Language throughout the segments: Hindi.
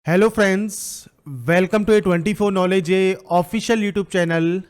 Hello friends, welcome to A24 knowledge official YouTube channel.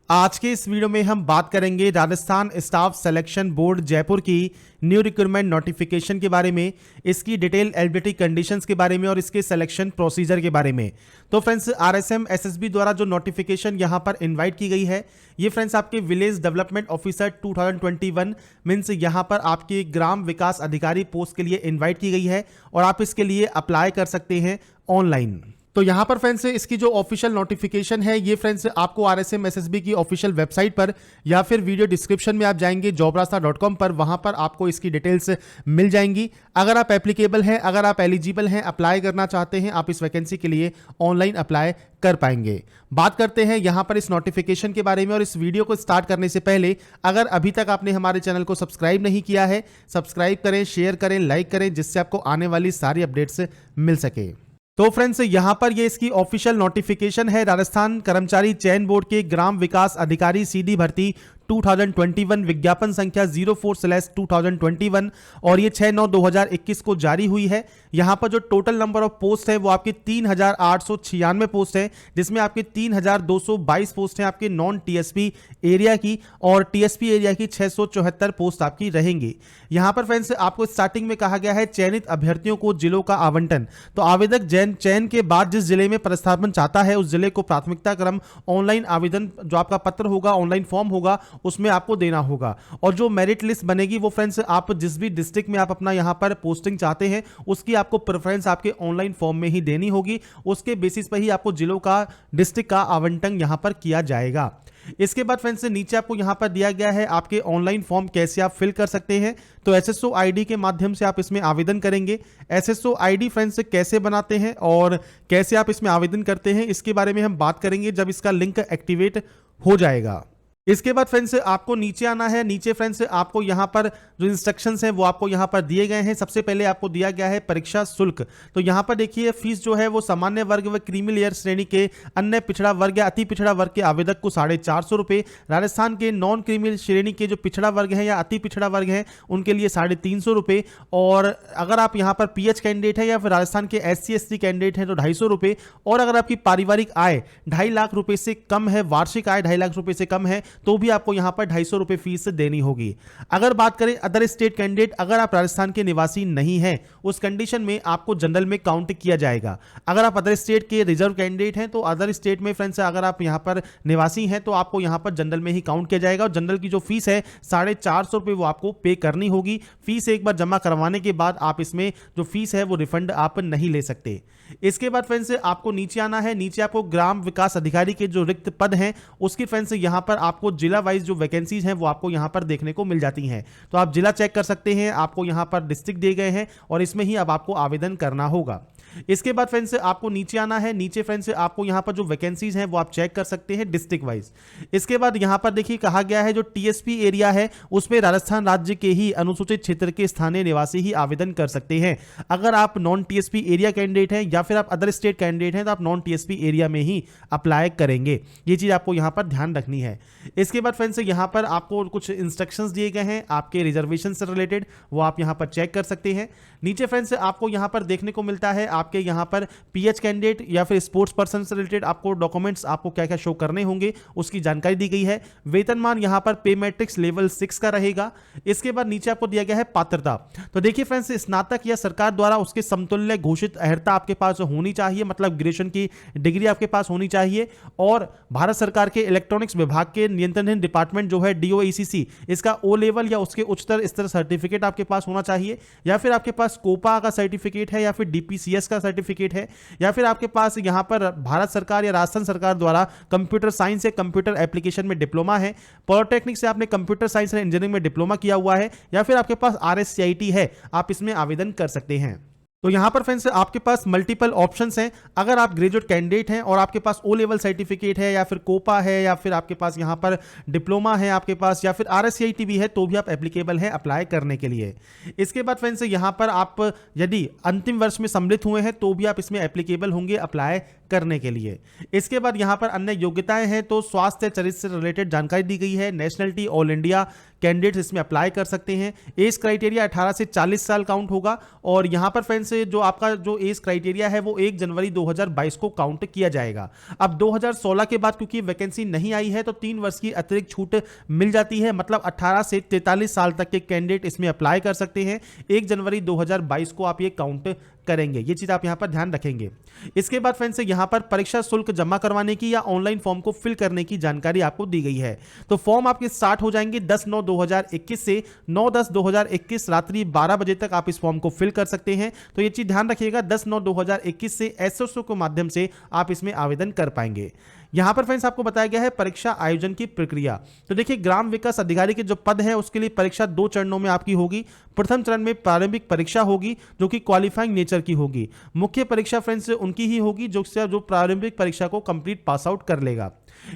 आज के इस वीडियो में हम बात करेंगे Rajasthan staff selection board Jaipur की न्यू रिक्रूटमेंट नोटिफिकेशन के बारे में, इसकी डिटेल एलिजिबिलिटी कंडीशंस के बारे में और इसके सिलेक्शन प्रोसीजर के बारे में। तो फ्रेंड्स, RSM SSB द्वारा जो नोटिफिकेशन यहाँ पर इनवाइट की गई है, ये फ्रेंड्स आपके विलेज डेवलपमेंट ऑफिसर 2021 मीन्स यहाँ पर आपके ग्राम विकास अधिकारी पोस्ट के लिए इन्वाइट की गई है और आप इसके लिए अप्लाई कर सकते हैं ऑनलाइन। तो यहाँ पर फ्रेंड्स इसकी जो ऑफिशियल नोटिफिकेशन है, ये फ्रेंड्स आपको RSM SSB की ऑफिशियल वेबसाइट पर या फिर वीडियो डिस्क्रिप्शन में आप जाएंगे jobrasta.com पर, वहाँ पर आपको इसकी डिटेल्स मिल जाएंगी। अगर आप एप्लीकेबल हैं, अगर आप एलिजिबल हैं, अप्लाई करना चाहते हैं, आप इस वैकेंसी के लिए ऑनलाइन अप्लाई कर पाएंगे। बात करते हैं यहाँ पर इस नोटिफिकेशन के बारे में। और इस वीडियो को स्टार्ट करने से पहले अगर अभी तक आपने हमारे चैनल को सब्सक्राइब नहीं किया है, सब्सक्राइब करें, शेयर करें, लाइक करें, जिससे आपको आने वाली सारी अपडेट्स मिल सके। तो फ्रेंड्स, यहां पर ये इसकी ऑफिशियल नोटिफिकेशन है। राजस्थान कर्मचारी चयन बोर्ड के ग्राम विकास अधिकारी सीधी भर्ती 2021 विज्ञापन संख्या 04/2021 और ये 6/9/2021 को जारी हुई है। यहां पर जो टोटल नंबर ऑफ पोस्ट है वो आपकी 3896 पोस्ट है, जिसमें आपकी 3222 पोस्ट है आपके नॉन TSP एरिया की और TSP एरिया की 674 पोस्ट आपकी रहेंगी। यहां पर फ्रेंड्स आपको स्टार्टिंग में कहा गया है चयनित अभ्यर्थियों को जिलों का आवंटन। तो आवेदक चयन के बाद जिस जिले में पदस्थापन चाहता है उस जिले को प्राथमिकता क्रम ऑनलाइन आवेदन, जो आपका पत्र होगा, ऑनलाइन फॉर्म होगा, उसमें आपको देना होगा। और जो मेरिट लिस्ट बनेगी वो फ्रेंड्स आप जिस भी डिस्ट्रिक्ट में आप अपना यहां पर पोस्टिंग चाहते हैं उसकी आपको प्रेफरेंस आपके ऑनलाइन फॉर्म में ही देनी होगी। उसके बेसिस पर ही आपको जिलों का, डिस्ट्रिक्ट का आवंटन यहां पर किया जाएगा। इसके बाद फ्रेंड्स नीचे आपको यहां पर दिया गया है आपके ऑनलाइन फॉर्म कैसे आप फिल कर सकते हैं। तो SSO ID के माध्यम से आप इसमें आवेदन करेंगे। SSO ID फ्रेंड्स कैसे बनाते हैं और कैसे आप इसमें आवेदन करते हैं, इसके बारे में हम बात करेंगे जब इसका लिंक एक्टिवेट हो जाएगा। इसके बाद फ्रेंड्स आपको नीचे आना है। नीचे फ्रेंड्स आपको यहां पर जो इंस्ट्रक्शंस हैं वो आपको यहां पर दिए गए हैं। सबसे पहले आपको दिया गया है परीक्षा शुल्क। तो यहां पर देखिए फीस जो है वो सामान्य वर्ग व क्रीमी लेयर श्रेणी के अन्य पिछड़ा वर्ग या अति पिछड़ा वर्ग के आवेदक को 450 रुपये, राजस्थान के नॉन क्रीमी श्रेणी के जो पिछड़ा वर्ग है या अति पिछड़ा वर्ग है उनके लिए 350 रुपये, और अगर आप यहां पर PH कैंडिडेट है या फिर राजस्थान के SC ST कैंडिडेट है तो 250 रुपये, और अगर आपकी पारिवारिक आय 2.5 लाख रुपए से कम है, वार्षिक आय 2.5 लाख रुपए से कम है, तो भी आपको यहां पर 250 रुपए फीस देनी होगी। अगर बात करें अदर स्टेट कैंडिडेट, अगर आप राजस्थान के निवासी नहीं हैं उस कंडीशन में आपको जनरल में काउंट किया जाएगा। अगर आप अदर स्टेट के रिजर्व कैंडिडेट हैं तो अदर स्टेट में फ्रेंड्स अगर आप यहां पर निवासी हैं तो आपको यहां पर जनरल में ही काउंट किया जाएगा। और जनरल की जो फीस है 450 रुपए वो आपको पे करनी होगी। फीस एक बार जमा करवाने के बाद आप इसमें जो फीस है वो रिफंड आप नहीं ले सकते। इसके बाद फ्रेंड्स आपको नीचे आना है। नीचे आपको ग्राम विकास अधिकारी के जो रिक्त पद हैं उसकी फ्रेंड्स यहां पर आपको जिला वाइज जो वैकेंसीज हैं वो आपको यहां पर देखने को मिल जाती हैं। तो आप जिला चेक कर सकते हैं, आपको यहां पर डिस्ट्रिक्ट दिए गए हैं और इसमें ही अब आपको आवेदन करना होगा। इसके बाद फ्रेंड्स आपको नीचे आना है। नीचे फ्रेंड्स आपको यहां पर जो वैकेंसीज हैं वो आप चेक कर सकते हैं डिस्ट्रिक्ट वाइज। इसके बाद यहां पर देखिए कहा गया है जो TSP एरिया है उसमें राजस्थान राज्य के ही अनुसूचित क्षेत्र के स्थानीय निवासी ही आवेदन कर सकते हैं। अगर आप नॉन TSP एरिया कैंडिडेट हैं या फिर आप अदर स्टेट कैंडिडेट हैं तो आप नॉन TSP एरिया में ही अप्लाई करेंगे। ये चीज आपको यहां पर ध्यान रखनी है। इसके बाद फ्रेंड्स यहां पर आपको कुछ इंस्ट्रक्शंस दिए गए हैं आपके रिजर्वेशन से रिलेटेड, वो आप यहां पर चेक कर सकते हैं। नीचे फ्रेंड्स आपको यहां पर देखने को मिलता है आपके यहां पर PH कैंडिडेट या फिर स्पोर्ट्स पर्सन से रिलेटेड आपको डॉक्यूमेंट्स आपको क्या क्या शो करने होंगे उसकी जानकारी दी गई है। वेतनमान यहां पर पे मैट्रिक्स लेवल 6 का रहेगा। इसके बाद नीचे आपको दिया गया है पात्रता। तो देखिए फ्रेंड्स स्नातक या सरकार द्वारा उसके समतुल्य घोषित अर्हता आपके पास होनी चाहिए, मतलब ग्रेजुएशन की डिग्री आपके पास होनी चाहिए। और भारत सरकार के इलेक्ट्रॉनिक्स विभाग के नियंत्रण डिपार्टमेंट जो है DOECC, इसका O लेवल या उसके उच्चतर स्तर सर्टिफिकेट आपके पास होना चाहिए, या फिर आपके पास कोपा का सर्टिफिकेट है या फिर DPCS का सर्टिफिकेट है, या फिर आपके पास यहां पर भारत सरकार या राजस्थान सरकार द्वारा कंप्यूटर साइंस या कंप्यूटर एप्लीकेशन में डिप्लोमा है, पॉलिटेक्निक से आपने कंप्यूटर साइंस एंड इंजीनियरिंग में डिप्लोमा किया हुआ है, या फिर आपके पास RSCIT है, आप इसमें आवेदन कर सकते हैं। तो यहां पर फ्रेंड्स आपके पास मल्टीपल ऑप्शंस हैं। अगर आप ग्रेजुएट कैंडिडेट हैं और आपके पास O लेवल सर्टिफिकेट है या फिर कोपा है या फिर आपके पास यहां पर डिप्लोमा है आपके पास या फिर RSCIT भी है तो भी आप एप्लीकेबल हैं अप्लाई करने के लिए। इसके बाद फ्रेंड्स यहां पर आप यदि अंतिम वर्ष में सम्मिलित हुए हैं तो भी आप इसमें एप्लीकेबल होंगे अप्लाई करने के लिए। इसके बाद यहां पर अन्य योग्यताएं हैं तो स्वास्थ्य चरित्र से रिलेटेड जानकारी दी गई है। नेशनलिटी ऑल इंडिया कैंडिडेट्स इसमें अप्लाई कर सकते हैं। एज क्राइटेरिया 18 से 40 साल काउंट होगा और यहां पर फ्रेंड्स जो आपका जो एज क्राइटेरिया है वो 1 जनवरी 2022 को काउंट किया जाएगा। अब 2016 के बाद क्योंकि वैकेंसी नहीं आई है तो 3 वर्ष की अतिरिक्त छूट मिल जाती है, मतलब 18 से 43 साल तक के कैंडिडेट इसमें अप्लाई कर सकते हैं। 1 जनवरी 2022 को आप ये काउंट करेंगे, ये चीज आप यहां पर ध्यान रखेंगे। इसके बाद फ्रेंड्स यहां पर परीक्षा शुल्क जमा करवाने की या ऑनलाइन फॉर्म को फिल करने की जानकारी आपको दी गई है। तो फॉर्म आपके स्टार्ट हो जाएंगे 10/9/2021 से 9/10/2021 रात्रि 12 बजे तक आप इस फॉर्म को फिल कर सकते हैं। तो ये चीज ध्यान रखिएगा, 10/9/2021 से एसएसओ के माध्यम से आप इसमें आवेदन कर पाएंगे। यहां पर फ्रेंड्स आपको बताया गया है परीक्षा आयोजन की प्रक्रिया। तो देखिए, ग्राम विकास अधिकारी के जो पद है उसके लिए परीक्षा 2 चरणों में आपकी होगी। प्रथम चरण में प्रारंभिक परीक्षा होगी जो कि क्वालिफाइंग नेचर की होगी। मुख्य परीक्षा फ्रेंड्स उनकी ही होगी जो प्रारंभिक परीक्षा को कंप्लीट पास आउट कर लेगा।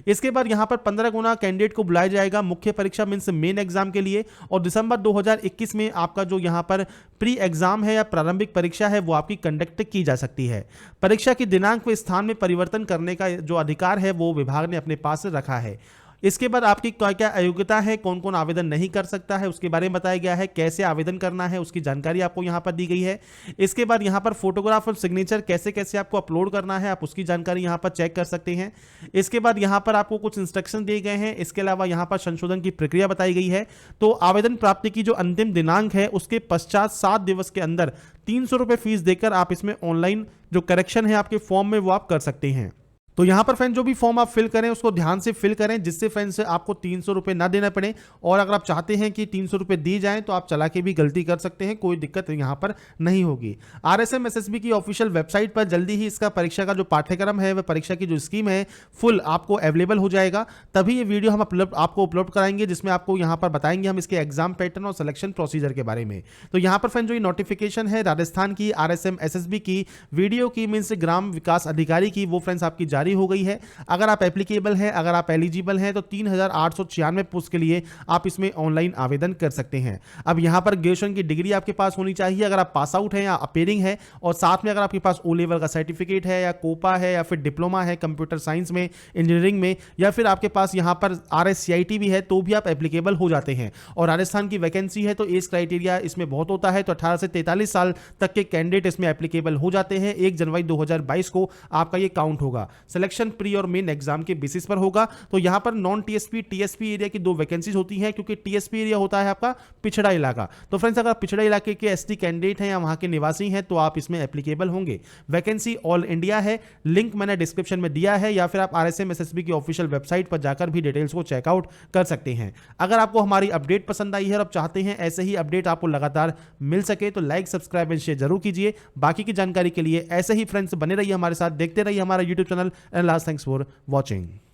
इसके बाद यहां पर 15 गुना कैंडिडेट को बुलाया जाएगा मुख्य परीक्षा मींस मेन एग्जाम के लिए, और दिसंबर 2021 में आपका जो यहां पर प्री एग्जाम है या प्रारंभिक परीक्षा है वो आपकी कंडक्ट की जा सकती है। परीक्षा की दिनांक व स्थान में परिवर्तन करने का जो अधिकार है वो विभाग ने अपने पास रखा है। इसके बाद आपकी क्या क्या अयोग्यता है, कौन कौन आवेदन नहीं कर सकता है उसके बारे में बताया गया है, कैसे आवेदन करना है उसकी जानकारी आपको यहां पर दी गई है। इसके बाद यहां पर फोटोग्राफ और सिग्नेचर कैसे कैसे आपको अपलोड करना है आप उसकी जानकारी यहां पर चेक कर सकते हैं। इसके बाद यहां पर आपको कुछ इंस्ट्रक्शन दिए गए हैं। इसके अलावा यहां पर संशोधन की प्रक्रिया बताई गई है। तो आवेदन प्राप्ति की जो अंतिम दिनांक है उसके पश्चात 7 दिवस के अंदर 300 रुपये फीस देकर आप इसमें ऑनलाइन जो करेक्शन है आपके फॉर्म में वो आप कर सकते हैं। तो यहां पर फ्रेंड्स जो भी फॉर्म आप फिल करें उसको ध्यान से फिल करें जिससे फ्रेंड्स आपको 300 रुपये ना देना पड़े, और अगर आप चाहते हैं कि 300 रुपये दी जाएं तो आप चला के भी गलती कर सकते हैं, कोई दिक्कत यहां पर नहीं होगी। RSM SSB की ऑफिशियल वेबसाइट पर जल्दी ही इसका परीक्षा का जो पाठ्यक्रम है वह परीक्षा की जो स्कीम है फुल आपको अवेलेबल हो जाएगा। तभी ये वीडियो हम आपको अपलोड कराएंगे जिसमें आपको यहां पर बताएंगे हम इसके एग्जाम पैटर्न और सिलेक्शन प्रोसीजर के बारे में। तो यहां पर फ्रेंड्स जो ये नोटिफिकेशन है राजस्थान की RSM SSB की वीडियो की मीन्स ग्राम विकास अधिकारी की वो फ्रेंड्स आपकी जारी हो गई है। अगर आप एप्लीकेबल हैं, अगर आप एलिजिबल हैं तो 3896 पोस्ट के लिए आप इसमें ऑनलाइन आवेदन कर सकते हैं। अब यहां पर ग्रेजुएशन की डिग्री आपके पास होनी चाहिए अगर आप पास आउट हैं या अपेयरिंग है, और साथ में अगर आपके पास O लेवल का सर्टिफिकेट है या कोपा है या फिर डिप्लोमा है कंप्यूटर साइंस में, इंजीनियरिंग में, या फिर आपके पास यहां पर RSCIT भी है तो भी आप एप्लीकेबल हो जाते हैं। और राजस्थान की वैकेंसी है तो एज क्राइटेरिया इसमें बहुत होता है, तो 18 से 43 साल तक के कैंडिडेट इसमें एप्लीकेबल हो जाते हैं। 1 जनवरी 2022 को आपका ये काउंट होगा। सिलेक्शन प्री और मेन एग्जाम के बेसिस पर होगा। तो यहां पर नॉन TSP TSP एरिया की 2 वैकेंसीज होती है, क्योंकि TSP एरिया होता है आपका पिछड़ा इलाका। तो फ्रेंड्स अगर पिछड़ा इलाके के ST कैंडिडेट हैं या वहां के निवासी हैं तो आप इसमें एप्लीकेबल होंगे। वैकेंसी ऑल इंडिया है, लिंक मैंने डिस्क्रिप्शन में दिया है, या फिर आप RSM SSB की ऑफिशियल वेबसाइट पर जाकर भी डिटेल्स को चेकआउट कर सकते हैं। अगर आपको हमारी अपडेट पसंद आई है और आप चाहते हैं ऐसे ही अपडेट आपको लगातार मिल सके तो लाइक सब्सक्राइब एंड शेयर जरूर कीजिए। बाकी की जानकारी के लिए ऐसे ही फ्रेंड्स बने रहिए हमारे साथ, देखते रहिए हमारा YouTube channel. And last thanks for watching।